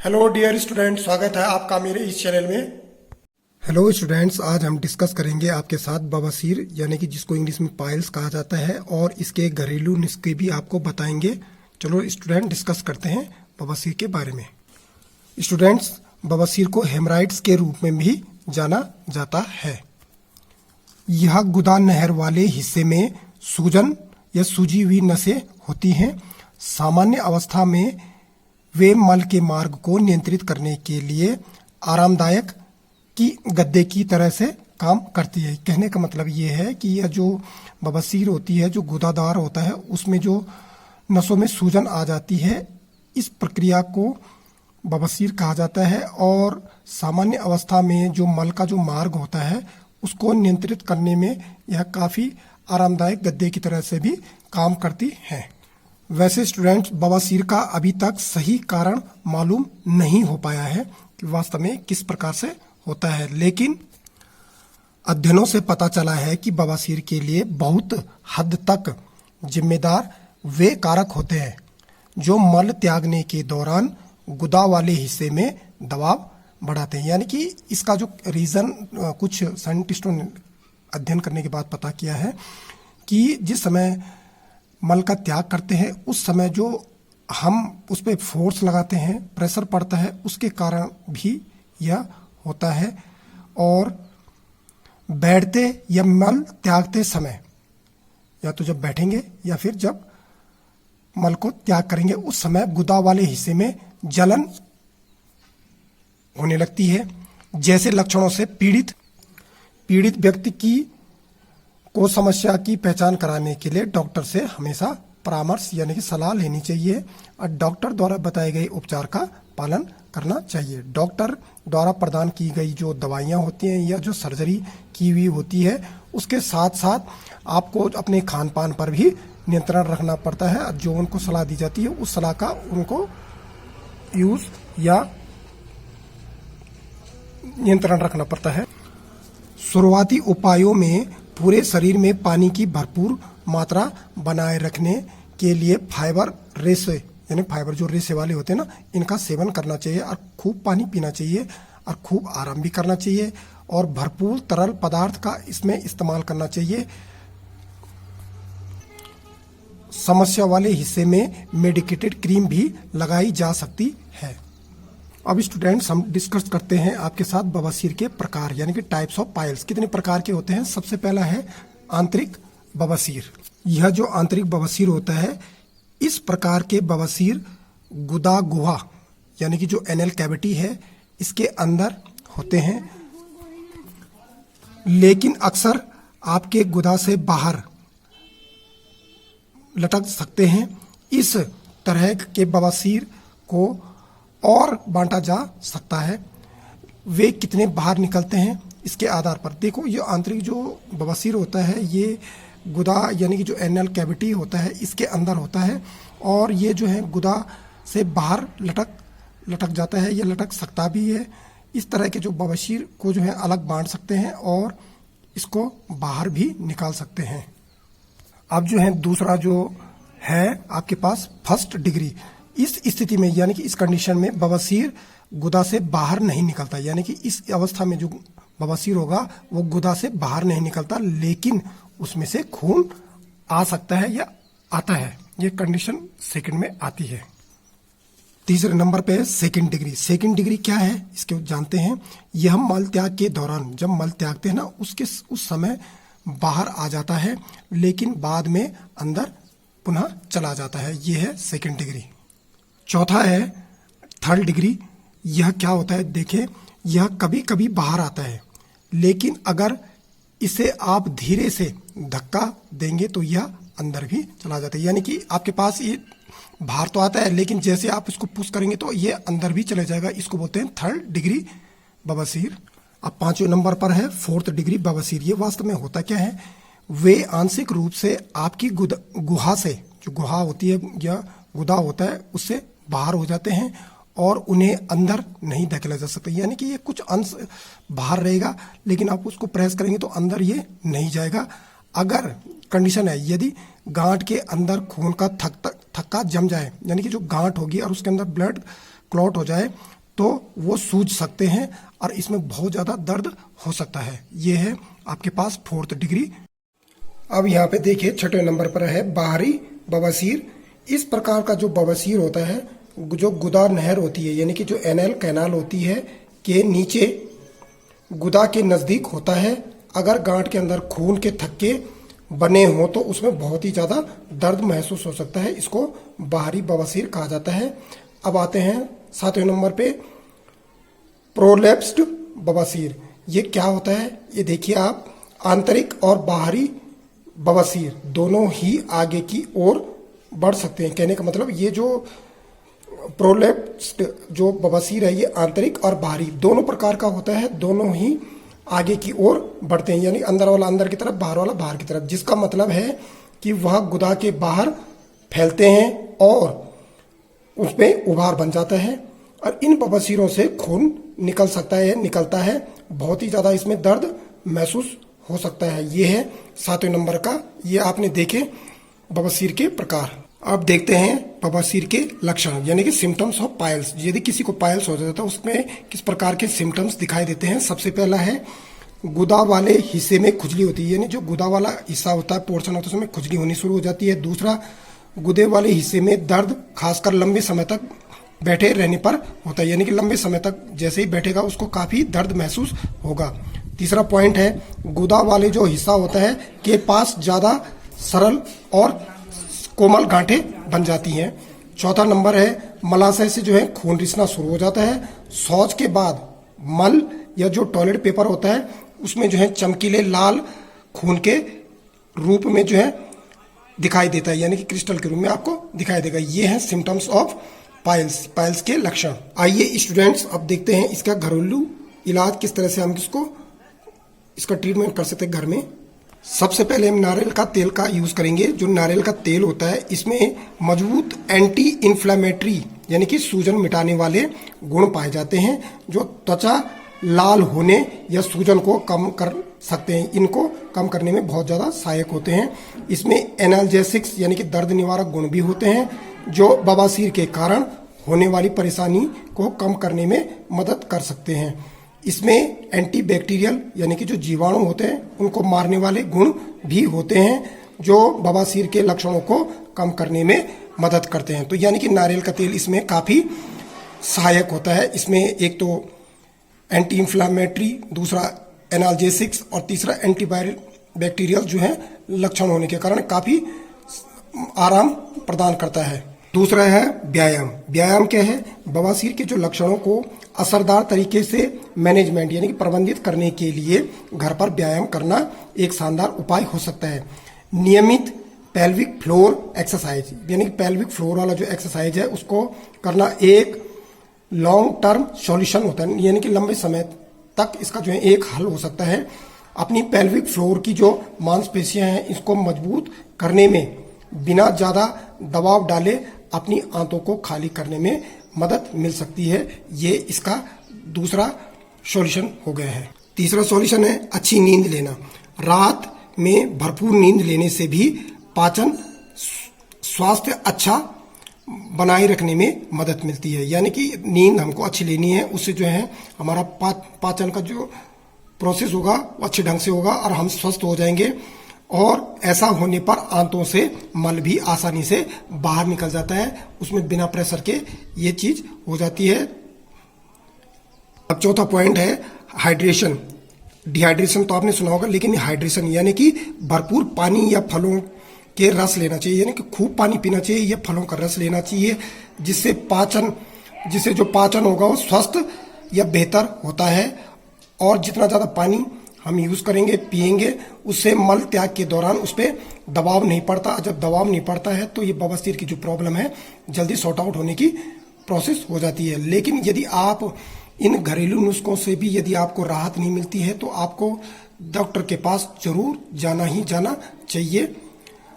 Hello dear student, स्वागत है आपका मेरे इस चैनल में। हेलो स्टूडेंट्स, आज हम डिस्कस करेंगे आपके साथ बवासीर यानी कि जिसको इंग्लिश में पाइल्स कहा जाता है और इसके घरेलू नुस्खे भी आपको बताएंगे। चलो स्टूडेंट डिस्कस करते हैं बवासीर के बारे में। स्टूडेंट्स, बवासीर को हेमराइड्स के रूप में भी जाना जाता है। यह गुदा नहर वाले हिस्से में सूजन या सूजी हुई नसें होती हैं। सामान्य अवस्था में वे मल के मार्ग को नियंत्रित करने के लिए आरामदायक की गद्दे की तरह से काम करती है। कहने का मतलब ये है कि यह जो बवासीर होती है, जो गुदादार होता है, उसमें जो नसों में सूजन आ जाती है, इस प्रक्रिया को बवासीर कहा जाता है। और सामान्य अवस्था में जो मल का जो मार्ग होता है उसको नियंत्रित करने में यह काफ़ी आरामदायक गद्दे की तरह से भी काम करती है। वैसे स्टूडेंट्स, बवासीर का अभी तक सही कारण मालूम नहीं हो पाया है कि वास्तव में किस प्रकार से होता है, लेकिन अध्ययनों से पता चला है कि बवासीर के लिए बहुत हद तक जिम्मेदार वे कारक होते हैं जो मल त्यागने के दौरान गुदा वाले हिस्से में दबाव बढ़ाते हैं। यानी कि इसका जो रीज़न कुछ साइंटिस्टों ने अध्ययन करने के बाद पता किया है कि जिस समय मल का त्याग करते हैं उस समय जो हम उस पर फोर्स लगाते हैं, प्रेशर पड़ता है, उसके कारण भी यह होता है। और बैठते या मल त्यागते समय, या तो जब बैठेंगे या फिर जब मल को त्याग करेंगे, उस समय गुदा वाले हिस्से में जलन होने लगती है। जैसे लक्षणों से पीड़ित व्यक्ति को समस्या की पहचान कराने के लिए डॉक्टर से हमेशा परामर्श यानी कि सलाह लेनी चाहिए और डॉक्टर द्वारा बताए गए उपचार का पालन करना चाहिए। डॉक्टर द्वारा प्रदान की गई जो दवाइयाँ होती हैं या जो सर्जरी की हुई होती है, उसके साथ साथ आपको अपने खान पान पर भी नियंत्रण रखना पड़ता है। जो उनको सलाह दी जाती है उस सलाह का उनको यूज़ या नियंत्रण रखना पड़ता है। शुरुआती उपायों में पूरे शरीर में पानी की भरपूर मात्रा बनाए रखने के लिए फाइबर रेशे यानी फाइबर जो रेशे वाले होते हैं ना, इनका सेवन करना चाहिए और खूब पानी पीना चाहिए और खूब आराम भी करना चाहिए और भरपूर तरल पदार्थ का इसमें इस्तेमाल करना चाहिए। समस्या वाले हिस्से में मेडिकेटेड क्रीम भी लगाई जा सकती है। अब स्टूडेंट्स, हम डिस्कस करते हैं आपके साथ बवासीर के प्रकार यानी कि टाइप्स ऑफ पाइल्स। कितने प्रकार के होते हैं? सबसे पहला है आंतरिक बवासीर। यह जो आंतरिक बवासीर होता है, इस प्रकार के बवासीर गुदा गुहा यानी कि जो एनल कैविटी है इसके अंदर होते हैं, लेकिन अक्सर आपके गुदा से बाहर लटक सकते हैं। इस तरह के बवासीर को और बांटा जा सकता है। वे कितने बाहर निकलते हैं इसके आधार पर। देखो, ये आंतरिक जो बवासीर होता है ये गुदा यानी कि जो एनल कैविटी होता है इसके अंदर होता है और ये जो है गुदा से बाहर लटक जाता है या लटक सकता भी है। इस तरह के जो बवासीर को जो है अलग बांट सकते हैं और इसको बाहर भी निकाल सकते हैं। अब जो है दूसरा जो है आपके पास फर्स्ट डिग्री। इस स्थिति में यानी कि इस कंडीशन में बवासीर गुदा से बाहर नहीं निकलता, यानी कि इस अवस्था में जो बवासीर होगा वो गुदा से बाहर नहीं निकलता, लेकिन उसमें से खून आ सकता है या आता है। ये कंडीशन सेकंड में आती है। तीसरे नंबर पे है सेकंड डिग्री। सेकंड डिग्री क्या है इसके जानते हैं। यह मल त्याग के दौरान, जब मल त्यागते हैं ना, उस समय बाहर आ जाता है, लेकिन बाद में अंदर पुनः चला जाता है। ये है सेकंड डिग्री। चौथा है थर्ड डिग्री। यह क्या होता है? देखिए, यह कभी कभी बाहर आता है, लेकिन अगर इसे आप धीरे से धक्का देंगे तो यह अंदर भी चला जाता है। यानी कि आपके पास ये बाहर तो आता है, लेकिन जैसे आप इसको पुश करेंगे तो ये अंदर भी चले जाएगा। इसको बोलते हैं थर्ड डिग्री बवासीर। अब पांचवें नंबर पर है फोर्थ डिग्री बवासीर। ये वास्तव में होता क्या है? वे आंशिक रूप से आपकी गुहा से, जो गुहा होती है या गुदा होता है, उससे बाहर हो जाते हैं और उन्हें अंदर नहीं धकेला जा सकता। यानी कि ये कुछ अंश बाहर रहेगा, लेकिन आप उसको प्रेस करेंगे तो अंदर ये नहीं जाएगा। अगर कंडीशन है यदि गांठ के अंदर खून का थक्का जम जाए, यानी कि जो गांठ होगी और उसके अंदर ब्लड क्लॉट हो जाए तो वो सूज सकते हैं और इसमें बहुत ज़्यादा दर्द हो सकता है। ये है आपके पास 4th डिग्री। अब यहाँ पे देखिए 6ठे नंबर पर है बाहरी बवासीर। इस प्रकार का जो बवासीर होता है, जो गुदा नहर होती है यानी कि जो एनल कैनाल होती है के नीचे गुदा के नज़दीक होता है। अगर गांठ के अंदर खून के थक्के बने हों तो उसमें बहुत ही ज़्यादा दर्द महसूस हो सकता है। इसको बाहरी बवासीर कहा जाता है। अब आते हैं 7वें नंबर पे प्रोलैप्स्ड बवासीर। ये क्या होता है, ये देखिए आप, आंतरिक और बाहरी बवासीर दोनों ही आगे की ओर बढ़ सकते हैं। कहने का मतलब ये जो प्रोलैप्स्ड जो बवासीर है ये आंतरिक और बाहरी दोनों प्रकार का होता है। दोनों ही आगे की ओर बढ़ते हैं, यानी अंदर वाला अंदर की तरफ, बाहर वाला बाहर की तरफ, जिसका मतलब है कि वह गुदा के बाहर फैलते हैं और उसमें उभार बन जाता है और इन बवासीरों से खून निकल सकता है, निकलता है। बहुत ही ज़्यादा इसमें दर्द महसूस हो सकता है। ये है 7वें नंबर का, ये आपने देखे बवासीर के प्रकार। अब देखते हैं बवासीर के लक्षण यानी कि सिम्टम्स ऑफ पाइल्स। यदि किसी को पाइल्स हो जाता है तो उसमें किस प्रकार के सिम्टम्स दिखाई देते हैं। सबसे पहला है गुदा वाले हिस्से में खुजली होती है, यानी जो गुदा वाला हिस्सा होता है, पोर्शन होता है, उसमें खुजली होनी शुरू हो जाती है। दूसरा, गुदे वाले हिस्से में दर्द खासकर लंबे समय तक बैठे रहने पर होता है, यानी कि लंबे समय तक जैसे ही बैठेगा उसको काफ़ी दर्द महसूस होगा। तीसरा पॉइंट है गुदा वाले जो हिस्सा होता है के पास ज़्यादा सरल और कोमल गांठें बन जाती हैं। चौथा नंबर है मलाशय से जो है खून रिसना शुरू हो जाता है। शौच के बाद मल या जो टॉयलेट पेपर होता है उसमें जो है चमकीले लाल खून के रूप में जो है दिखाई देता है, यानी कि क्रिस्टल के रूप में आपको दिखाई देगा। ये है सिम्टम्स ऑफ पाइल्स, पाइल्स के लक्षण। आइए स्टूडेंट्स अब देखते हैं इसका घरेलू इलाज किस तरह से हम इसका ट्रीटमेंट कर सकते हैं घर में। सबसे पहले हम नारियल का तेल का यूज करेंगे। जो नारियल का तेल होता है इसमें मजबूत एंटी इन्फ्लामेटरी यानी कि सूजन मिटाने वाले गुण पाए जाते हैं जो त्वचा लाल होने या सूजन को कम कर सकते हैं। इनको कम करने में बहुत ज़्यादा सहायक होते हैं। इसमें एनाल्जेसिक्स यानी कि दर्द निवारक गुण भी होते हैं जो बवासीर के कारण होने वाली परेशानी को कम करने में मदद कर सकते हैं। इसमें एंटीबैक्टीरियल यानी कि जो जीवाणु होते हैं उनको मारने वाले गुण भी होते हैं जो बवासीर के लक्षणों को कम करने में मदद करते हैं। तो यानी कि नारियल का तेल इसमें काफ़ी सहायक होता है। इसमें एक तो एंटी इन्फ्लामेटरी, दूसरा एनाल्जेसिक्स और तीसरा एंटीवायरल बैक्टीरियल जो है लक्षण होने के कारण काफ़ी आराम प्रदान करता है। दूसरा है व्यायाम। व्यायाम क्या है, बवासीर के जो लक्षणों को असरदार तरीके से मैनेजमेंट यानी कि प्रबंधित करने के लिए घर पर व्यायाम करना एक शानदार उपाय हो सकता है। नियमित पेल्विक फ्लोर एक्सरसाइज यानी कि पेल्विक फ्लोर वाला जो एक्सरसाइज है उसको करना एक लॉन्ग टर्म सॉल्यूशन होता है, यानी कि लंबे समय तक इसका जो है एक हल हो सकता है। अपनी पेल्विक फ्लोर की जो मांसपेशियां हैं इसको मजबूत करने में बिना ज़्यादा दबाव डाले अपनी आंतों को खाली करने में मदद मिल सकती है। ये इसका दूसरा सॉल्यूशन हो गया है। तीसरा सॉल्यूशन है अच्छी नींद लेना। रात में भरपूर नींद लेने से भी पाचन स्वास्थ्य अच्छा बनाए रखने में मदद मिलती है, यानी कि नींद हमको अच्छी लेनी है, उससे जो है हमारा पाचन का जो प्रोसेस होगा वो अच्छे ढंग से होगा और हम स्वस्थ हो जाएंगे। और ऐसा होने पर आंतों से मल भी आसानी से बाहर निकल जाता है, उसमें बिना प्रेशर के ये चीज हो जाती है। अब चौथा पॉइंट है हाइड्रेशन। डिहाइड्रेशन तो आपने सुना होगा, लेकिन हाइड्रेशन यानी कि भरपूर पानी या फलों के रस लेना चाहिए, यानी कि खूब पानी पीना चाहिए या फलों का रस लेना चाहिए, जिससे जो पाचन होगा वो स्वस्थ या बेहतर होता है। और जितना ज़्यादा पानी हम यूज़ करेंगे, पिएंगे, उससे मल त्याग के दौरान उस पर दबाव नहीं पड़ता। जब दबाव नहीं पड़ता है तो ये बवासीर की जो प्रॉब्लम है जल्दी सॉर्ट आउट होने की प्रोसेस हो जाती है। लेकिन यदि आप इन घरेलू नुस्खों से भी यदि आपको राहत नहीं मिलती है तो आपको डॉक्टर के पास जरूर जाना ही जाना चाहिए।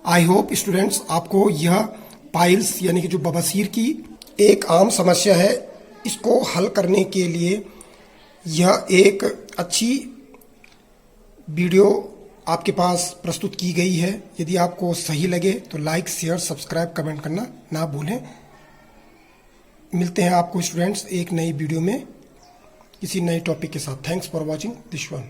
आई होप स्टूडेंट्स आपको यह पाइल्स यानी कि जो बवासीर की एक आम समस्या है इसको हल करने के लिए यह एक अच्छी वीडियो आपके पास प्रस्तुत की गई है। यदि आपको सही लगे तो लाइक, शेयर, सब्सक्राइब, कमेंट करना ना भूलें। मिलते हैं आपको स्टूडेंट्स एक नई वीडियो में किसी नए टॉपिक के साथ। Thanks for watching this one.